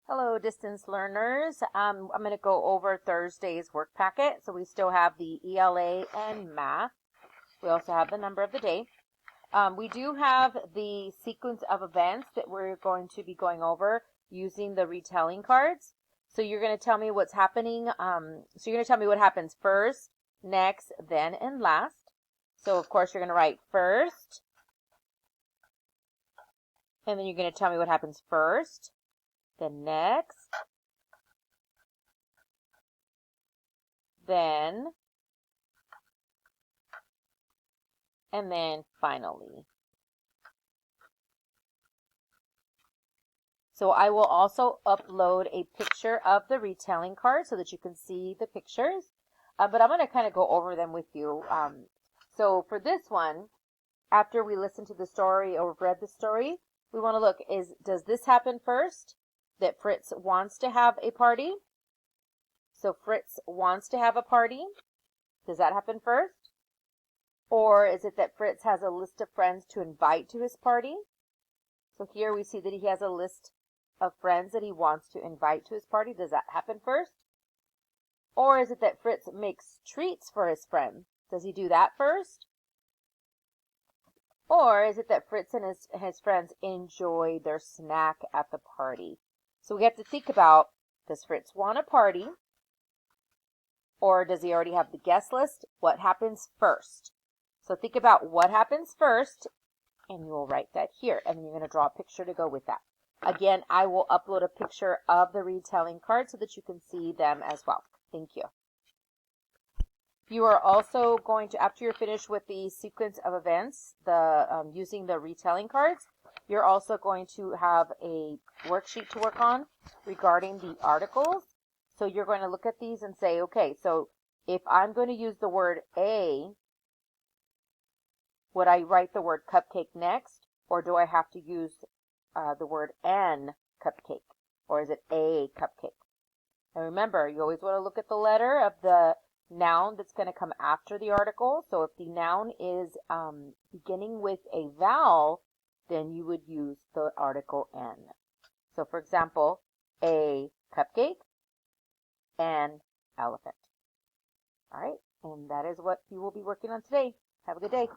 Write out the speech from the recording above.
Hello, distance learners. I'm going to go over Thursday's work packet. So we still have the ELA and math. We also have the number of the day. We do have the sequence of events that we're going to be going over using the retelling cards. So you're going to tell me what's happening. So you're going to tell me what happens first, next, then, and last. So of course you're going to write first. And then you're going to tell me what happens first, then next, then, and then finally. So I will also upload a picture of the retelling card so that you can see the pictures. But I'm going to kind of go over them with you. So for this one, after we listen to the story or read the story, we want to look, does this happen first? That Fritz wants to have a party? So Fritz wants to have a party. Does that happen first? Or is it that Fritz has a list of friends to invite to his party? So here we see that he has a list of friends that he wants to invite to his party. Does that happen first? Or is it that Fritz makes treats for his friend? Does he do that first? Or is it that Fritz and his friends enjoy their snack at the party? So we have to think about, does Fritz want a party? Or does he already have the guest list? What happens first? So think about what happens first, and you will write that here. And then you're going to draw a picture to go with that. Again, I will upload a picture of the retelling card so that you can see them as well. Thank you. You are also going to, after you're finished with the sequence of events, using the retelling cards, you're also going to have a worksheet to work on regarding the articles. So you're going to look at these and say, okay, so if I'm going to use the word a, would I write the word cupcake next? Or do I have to use the word an cupcake? Or is it a cupcake? And remember, you always want to look at the letter of the noun that's going to come after the article. So if the noun is beginning with a vowel, then you would use the article n. So for example, a cupcake, an elephant. All right, and that is what you will be working on today. Have a good day.